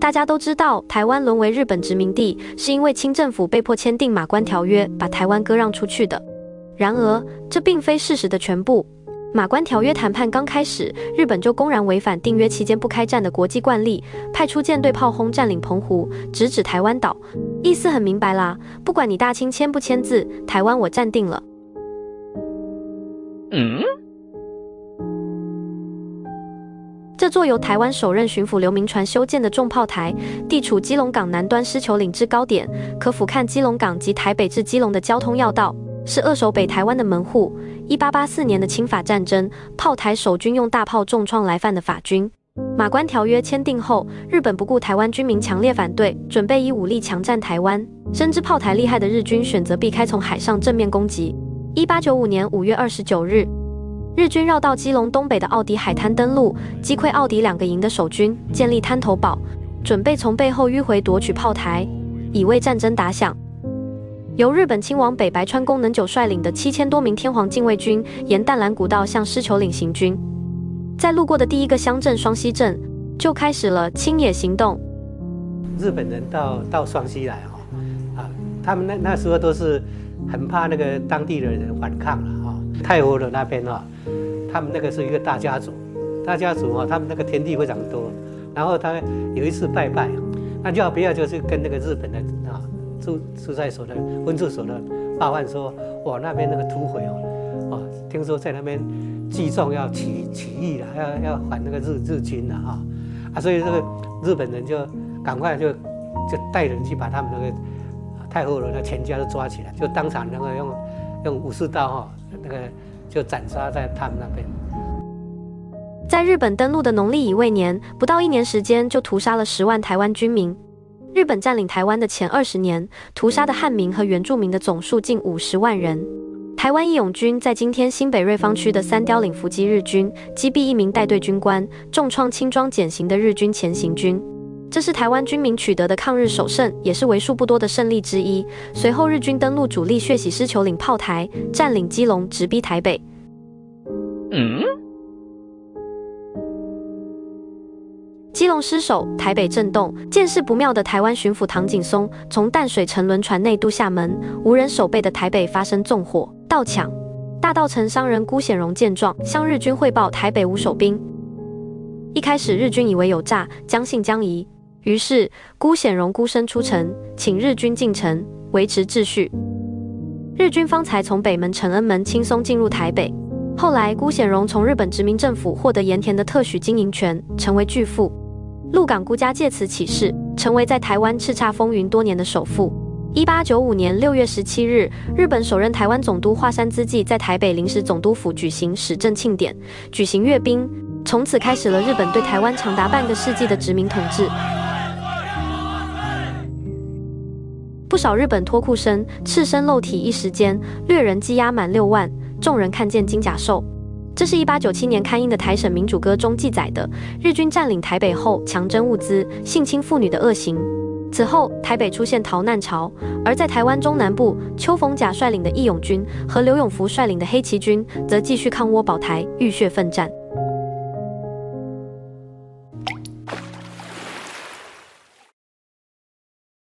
大家都知道，台湾沦为日本殖民地，是因为清政府被迫签订马关条约，把台湾割让出去的。然而，这并非事实的全部。马关条约谈判刚开始，日本就公然违反订约期间不开战的国际惯例，派出舰队炮轰占领澎湖，直指台湾岛。意思很明白啦，不管你大清签不签字，台湾我暂定了。这座由台湾首任巡抚刘铭传修建的重炮台，地处基隆港南端狮球岭制高点，可俯瞰基隆港及台北至基隆的交通要道，是扼守北台湾的门户。1884年的清法战争，炮台守军用大炮重创来犯的法军。马关条约签订后，日本不顾台湾军民强烈反对，准备以武力强占台湾。深知炮台厉害的日军选择避开从海上正面攻击。1895年5月29日，日军绕到基隆东北的奥迪海滩登陆，击溃奥迪2个营的守军，建立滩头堡，准备从背后迂回夺取炮台，以为战争打响。由日本亲王北白川宫能久率领的7000多名天皇禁卫军，沿淡蓝古道向狮球岭行军。在路过的第一个乡镇双溪镇，就开始了清野行动。日本人到双溪来他们那时候都是很怕那个当地的人反抗了太和的那边他们那个是一个大家族，他们那个田地非常多，然后他有一次拜拜，那就不要就是跟那个日本的驻在所的分驻所的报案说，哇那边那个土匪听说在那边聚众要起义了，要反那个日军了所以这个日本人就赶快就带人去把他们那个太后人的全家都抓起来，就当场那个用武士刀那个就斩杀在他们那边。在日本登陆的农历乙未年，不到1年时间就屠杀了10万台湾军民。日本占领台湾的前20年，屠杀的汉民和原住民的总数近50万人。台湾义勇军在今天新北瑞芳区的三貂岭伏击日军，击毙1名带队军官，重创轻装简行的日军前行军。这是台湾军民取得的抗日首胜，也是为数不多的胜利之一。随后日军登陆主力血洗狮球岭炮台，占领基隆，直逼台北。基隆失守，台北震动。见势不妙的台湾巡抚唐景崧从淡水乘轮船内渡厦门，无人守备的台北发生纵火、盗抢。大稻埕商人辜显荣见状，向日军汇报台北无守兵。一开始日军以为有诈，将信将疑，于是辜显荣孤身出城，请日军进城，维持秩序。日军方才从北门承恩门轻松进入台北。后来辜显荣从日本殖民政府获得盐田的特许经营权，成为巨富。鹿港辜家借此起事，成为在台湾叱咤风云多年的首富。1895年6月17日，日本首任台湾总督华山资纪在台北临时总督府举行始政庆典，举行阅兵，从此开始了日本对台湾长达半个世纪的殖民统治。不少日本脱裤生赤身露体，一时间掠人羁押满6万，众人看见金甲兽。这是1897年刊印的《台省民主歌》中记载的日军占领台北后强征物资、性侵妇女的恶行。此后，台北出现逃难潮，而在台湾中南部，邱逢甲率领的义勇军和刘永福率领的黑旗军则继续抗倭保台，浴血奋战。